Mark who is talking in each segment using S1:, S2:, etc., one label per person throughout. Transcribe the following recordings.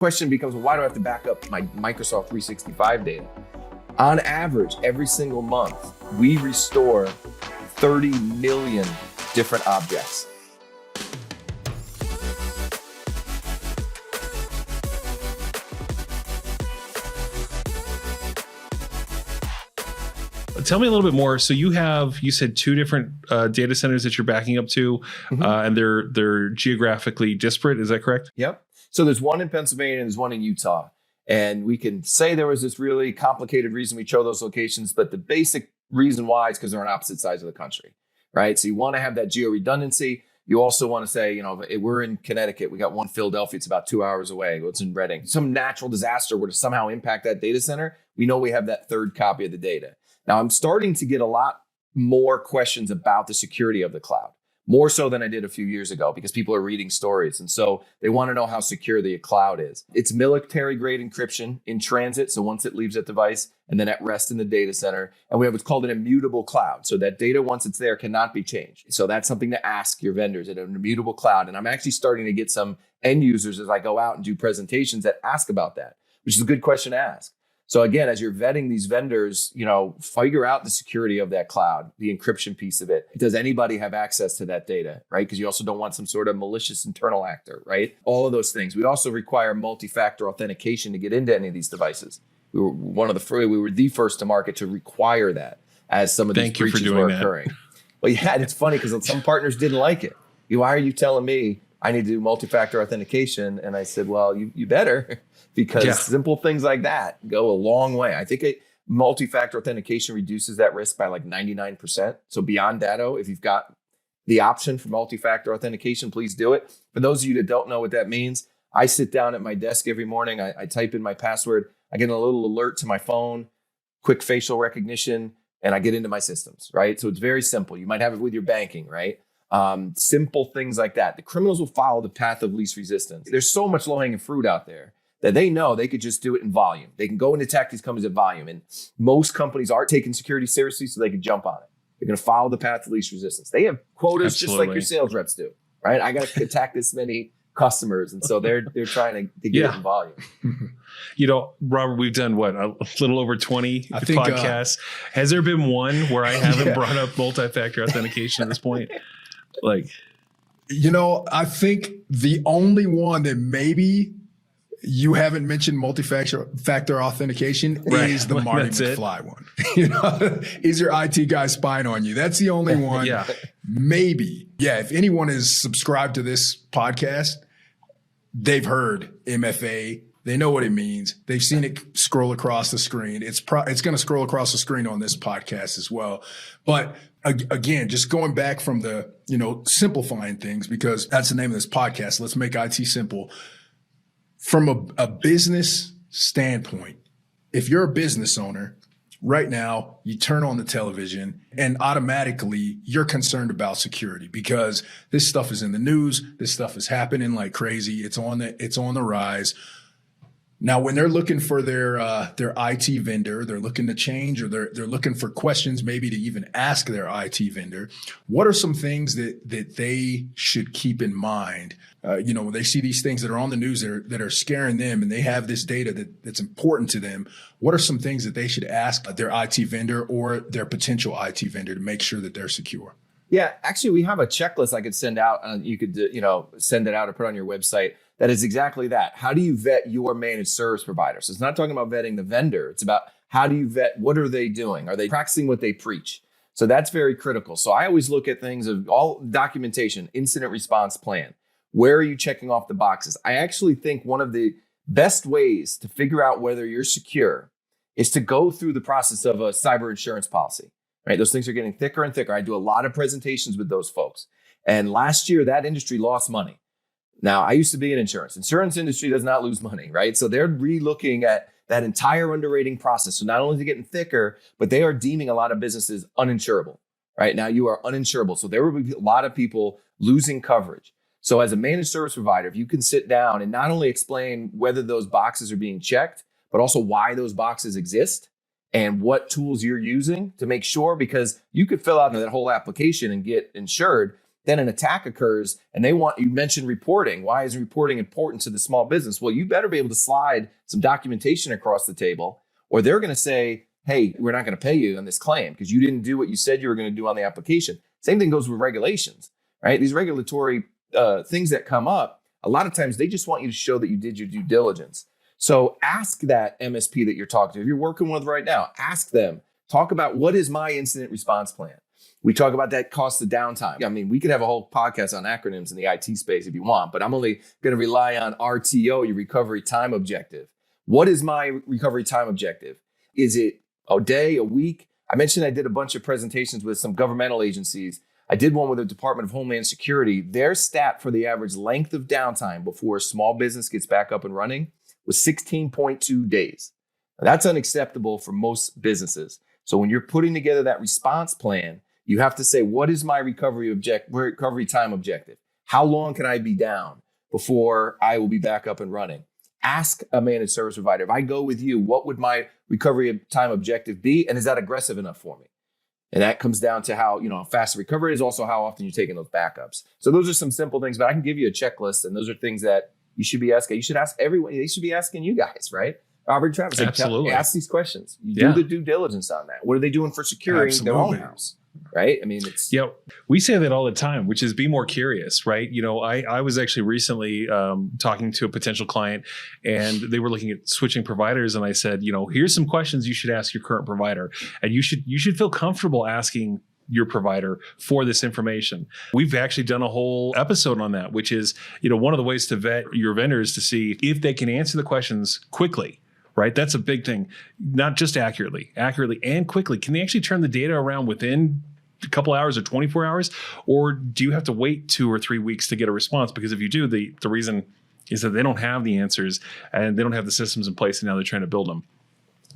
S1: Question becomes, well, why do I have to back up my Microsoft 365 data? On average, every single month, we restore 30 million different objects.
S2: Tell me a little bit more. So you said two different data centers that you're backing up to, and they're geographically disparate. Is that correct?
S1: Yep. So there's one in Pennsylvania and there's one in Utah. And we can say there was this really complicated reason we chose those locations, but the basic reason why is because they're on opposite sides of the country, right? So you want to have that geo redundancy. You also want to say, if we're in Connecticut, we got one Philadelphia, it's about 2 hours away. It's in Reading. Some natural disaster were to somehow impact that data center. We know we have that third copy of the data. Now, I'm starting to get a lot more questions about the security of the cloud, more so than I did a few years ago, because people are reading stories. And so they want to know how secure the cloud is. It's military grade encryption in transit. So once it leaves that device, and then at rest in the data center. And we have what's called an immutable cloud. So that data, once it's there, cannot be changed. So that's something to ask your vendors at an immutable cloud. And I'm actually starting to get some end users as I go out and do presentations that ask about that, which is a good question to ask. So again, as you're vetting these vendors, figure out the security of that cloud, the encryption piece of it. Does anybody have access to that data, right? Because you also don't want some sort of malicious internal actor, right? All of those things. We also require multi-factor authentication to get into any of these devices. We were the first to market to require that as some of these breaches were occurring. Well, yeah, and it's funny because some partners didn't like it. Why are you telling me I need to do multi-factor authentication? And I said, well, you better. Because simple things like that go a long way. I think multi-factor authentication reduces that risk by like 99%. So beyond Datto, if you've got the option for multi-factor authentication, please do it. For those of you that don't know what that means, I sit down at my desk every morning. I type in my password. I get a little alert to my phone, quick facial recognition, and I get into my systems, right? So it's very simple. You might have it with your banking, right? Simple things like that. The criminals will follow the path of least resistance. There's so much low-hanging fruit out there that they know they could just do it in volume. They can go and attack these companies at volume. And most companies are taking security seriously, so they can jump on it. They're going to follow the path of least resistance. They have quotas just like your sales reps do, right? I got to attack this many customers. And so they're trying to get it in volume.
S2: Robert, we've done a little over 20 podcasts. Has there been one where I haven't brought up multi-factor authentication at this point?
S3: I think the only one that maybe you haven't mentioned multi-factor authentication is the Marty McFly one. Is your IT guy spying on you? That's the only one. Maybe. Yeah. If anyone is subscribed to this podcast, they've heard MFA. They know what it means. They've seen it scroll across the screen. It's going to scroll across the screen on this podcast as well. But again, just going back from the, simplifying things, because that's the name of this podcast. Let's make IT simple. From a business standpoint, if you're a business owner, right now you turn on the television and automatically you're concerned about security because this stuff is in the news. This stuff is happening like crazy. It's on the rise. Now, when they're looking for their IT vendor, they're looking to change, or they're looking for questions maybe to even ask their IT vendor. What are some things that they should keep in mind? When they see these things that are on the news that are scaring them, and they have this data that's important to them. What are some things that they should ask their IT vendor or their potential IT vendor to make sure that they're secure?
S1: Yeah, actually, we have a checklist I could send out. You could, send it out or put on your website. That is exactly that. How do you vet your managed service provider? So it's not talking about vetting the vendor. It's about how do you vet, what are they doing? Are they practicing what they preach? So that's very critical. So I always look at things of all documentation, incident response plan. Where are you checking off the boxes? I actually think one of the best ways to figure out whether you're secure is to go through the process of a cyber insurance policy, right? Those things are getting thicker and thicker. I do a lot of presentations with those folks. And last year, that industry lost money. Now, I used to be in insurance. Insurance industry does not lose money, right? So they're re-looking at that entire underwriting process. So not only is it getting thicker, but they are deeming a lot of businesses uninsurable, right? Now you are uninsurable. So there will be a lot of people losing coverage. So as a managed service provider, if you can sit down and not only explain whether those boxes are being checked, but also why those boxes exist and what tools you're using to make sure, because you could fill out that whole application and get insured, Then an attack occurs and you mentioned reporting. Why is reporting important to the small business? Well, you better be able to slide some documentation across the table, or they're going to say, hey, we're not going to pay you on this claim because you didn't do what you said you were going to do on the application. Same thing goes with regulations, right? These regulatory things that come up, a lot of times they just want you to show that you did your due diligence. So ask that MSP that you're talking to, if you're working with right now, ask them, talk about what is my incident response plan? We talk about that cost of downtime. I mean, we could have a whole podcast on acronyms in the IT space if you want, but I'm only going to rely on RTO, your recovery time objective. What is my recovery time objective? Is it a day, a week? I mentioned I did a bunch of presentations with some governmental agencies. I did one with the Department of Homeland Security. Their stat for the average length of downtime before a small business gets back up and running was 16.2 days. Now, that's unacceptable for most businesses. So when you're putting together that response plan, you have to say, what is my recovery time objective? How long can I be down before I will be back up and running? Ask a managed service provider, if I go with you, what would my recovery time objective be? And is that aggressive enough for me? And that comes down to how fast the recovery is, also how often you're taking those backups. So those are some simple things, but I can give you a checklist, and those are things that you should be asking. You should ask everyone. They should be asking you guys, right? Robert, Travis,
S2: absolutely.
S1: Ask these questions. You do the due diligence on that. What are they doing for securing their own house? Right? I mean, it's...
S2: we say that all the time, which is be more curious, right? I was actually recently talking to a potential client, and they were looking at switching providers. And I said, here's some questions you should ask your current provider. And you should feel comfortable asking your provider for this information. We've actually done a whole episode on that, which is, one of the ways to vet your vendors to see if they can answer the questions quickly. Right? That's a big thing. Not just accurately and quickly. Can they actually turn the data around within a couple hours or 24 hours? Or do you have to wait 2 or 3 weeks to get a response? Because if you do, the reason is that they don't have the answers and they don't have the systems in place, and now they're trying to build them.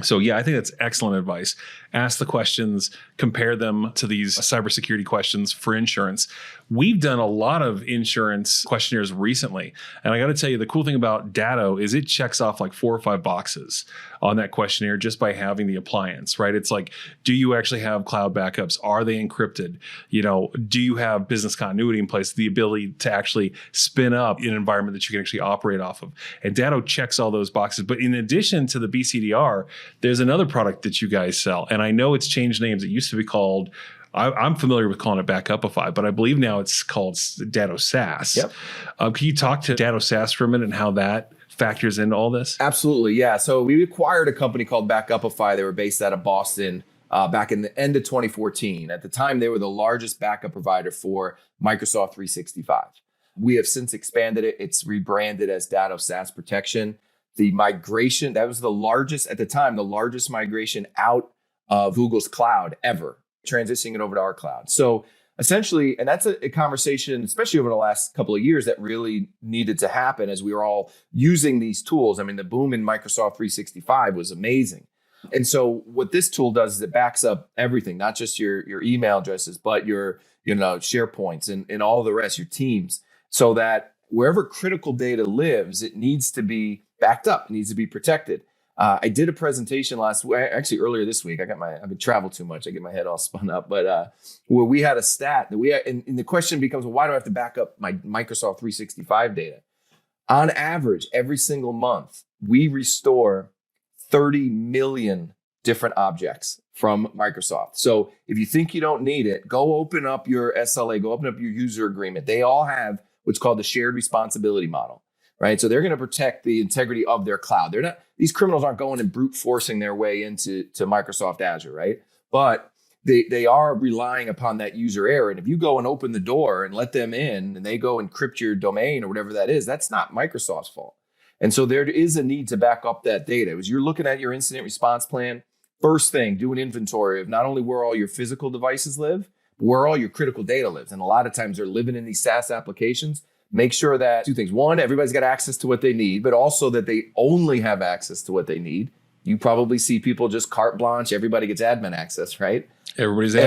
S2: So I think that's excellent advice. Ask the questions, compare them to these cybersecurity questions for insurance. We've done a lot of insurance questionnaires recently. And I got to tell you, the cool thing about Datto is it checks off like 4 or 5 boxes on that questionnaire just by having the appliance, right? It's like, do you actually have cloud backups? Are they encrypted? Do you have business continuity in place? The ability to actually spin up an environment that you can actually operate off of. And Datto checks all those boxes. But in addition to the BCDR, there's another product that you guys sell. And I know it's changed names. It used to be called, I'm familiar with calling it Backupify, but I believe now it's called Datto SaaS.
S1: Yep.
S2: Can you talk to Datto SaaS for a minute and how that factors into all this?
S1: Absolutely, yeah. So we acquired a company called Backupify. They were based out of Boston back in the end of 2014. At the time, they were the largest backup provider for Microsoft 365. We have since expanded it. It's rebranded as Datto SaaS Protection. The migration, that was the largest, at the time, the largest migration out of Google's cloud ever, transitioning it over to our cloud. So essentially, and that's a conversation, especially over the last couple of years, that really needed to happen as we were all using these tools. I mean, the boom in Microsoft 365 was amazing. And so what this tool does is it backs up everything, not just your email addresses, but your SharePoints and all the rest, your teams, so that wherever critical data lives, it needs to be backed up, it needs to be protected. I did a presentation earlier this week. I've been traveled too much. I get my head all spun up. But where we had a stat that and the question becomes, well, why do I have to back up my Microsoft 365 data? On average, every single month, we restore 30 million different objects from Microsoft. So if you think you don't need it, go open up your SLA, go open up your user agreement. They all have what's called the shared responsibility model. Right. So they're going to protect the integrity of their cloud. These criminals aren't going and brute forcing their way into Microsoft Azure. Right. But they are relying upon that user error. And if you go and open the door and let them in and they go encrypt your domain or whatever that is, that's not Microsoft's fault. And so there is a need to back up that data. As you're looking at your incident response plan, first thing, do an inventory of not only where all your physical devices live, but where all your critical data lives. And a lot of times they're living in these SaaS applications. Make sure that 2 things. One, everybody's got access to what they need, but also that they only have access to what they need. You probably see people just carte blanche. Everybody gets admin access, right?
S2: Everybody's
S1: an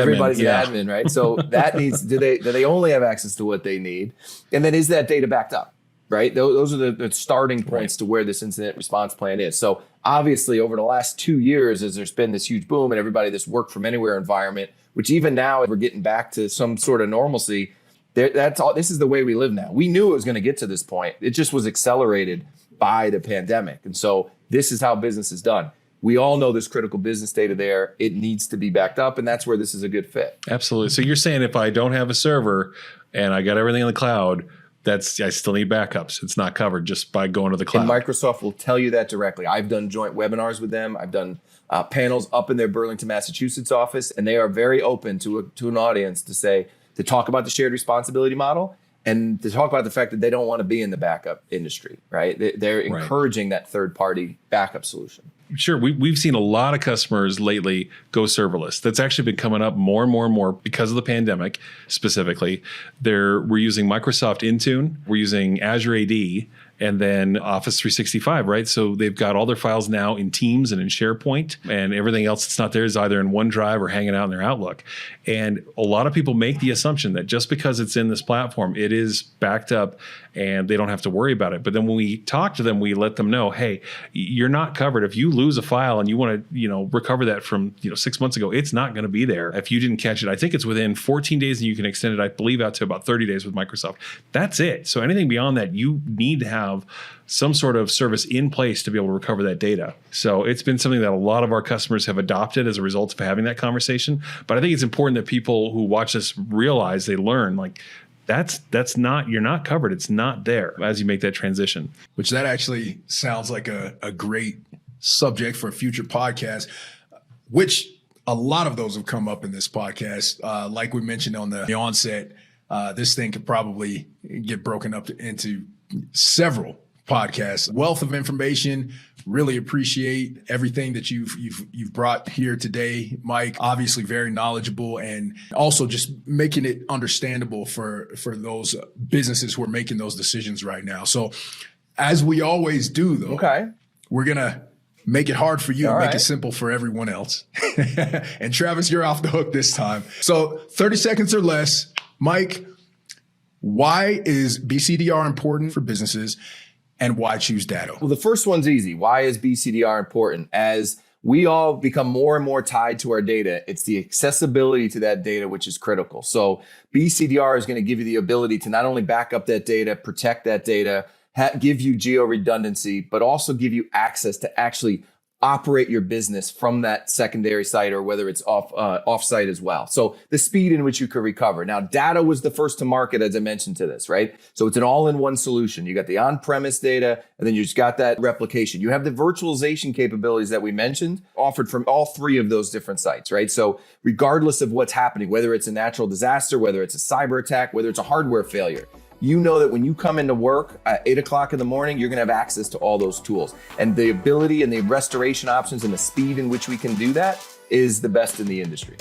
S1: admin, right? So that needs, do they only have access to what they need? And then is that data backed up, right? Those are the starting points to where this incident response plan is. So obviously over the last 2 years, as there's been this huge boom and everybody this work from anywhere environment, which even now we're getting back to some sort of normalcy, That's all. This is the way we live now. We knew it was going to get to this point. It just was accelerated by the pandemic. And so this is how business is done. We all know there's critical business data there. It needs to be backed up. And that's where this is a good fit.
S2: Absolutely. So you're saying if I don't have a server and I got everything in the cloud, I still need backups. It's not covered just by going to the cloud.
S1: And Microsoft will tell you that directly. I've done joint webinars with them. I've done panels up in their Burlington, Massachusetts office, and they are very open to an audience to talk about the shared responsibility model and to talk about the fact that they don't want to be in the backup industry, right? They're encouraging that third-party backup solution.
S2: Sure. We've seen a lot of customers lately go serverless. That's actually been coming up more and more and more because of the pandemic specifically. We're using Microsoft Intune. We're using Azure AD and then Office 365, right? So they've got all their files now in Teams and in SharePoint, and everything else that's not there is either in OneDrive or hanging out in their Outlook. And a lot of people make the assumption that just because it's in this platform, it is backed up and they don't have to worry about it. But then when we talk to them, we let them know, hey, you're not covered. If you lose a file and you want to, recover that from, 6 months ago, it's not going to be there if you didn't catch it. I think it's within 14 days and you can extend it, I believe, out to about 30 days with Microsoft. That's it. So anything beyond that, you need to have some sort of service in place to be able to recover that data. So it's been something that a lot of our customers have adopted as a result of having that conversation. But I think it's important that people who watch this realize, they learn, that's not, you're not covered. It's not there as you make that transition.
S3: Which that actually sounds like a great subject for a future podcast, which a lot of those have come up in this podcast. Like we mentioned on the onset, this thing could probably get broken up into several podcasts. Wealth of information. Really appreciate everything that you've brought here today, Mike. Obviously very knowledgeable, and also just making it understandable for those businesses who are making those decisions right now. So as we always do, though, we're gonna make it hard for you and make it simple for everyone else. And Travis, you're off the hook this time. So 30 seconds or less. Mike, why is BCDR important for businesses, and why choose Datto?
S1: Well, the first one's easy. Why is BCDR important? As we all become more and more tied to our data, it's the accessibility to that data which is critical. So BCDR is going to give you the ability to not only back up that data, protect that data, give you geo redundancy, but also give you access to actually operate your business from that secondary site, or whether it's off-site as well. So the speed in which you could recover. Now, Datto was the first to market, as I mentioned, to this, right? So it's an all-in-one solution. You got the on-premise data, and then you just got that replication. You have the virtualization capabilities that we mentioned offered from all three of those different sites, right? So regardless of what's happening, whether it's a natural disaster, whether it's a cyber attack, whether it's a hardware failure, you know that when you come into work at 8 o'clock in the morning, you're going to have access to all those tools. And the ability and the restoration options and the speed in which we can do that is the best in the industry.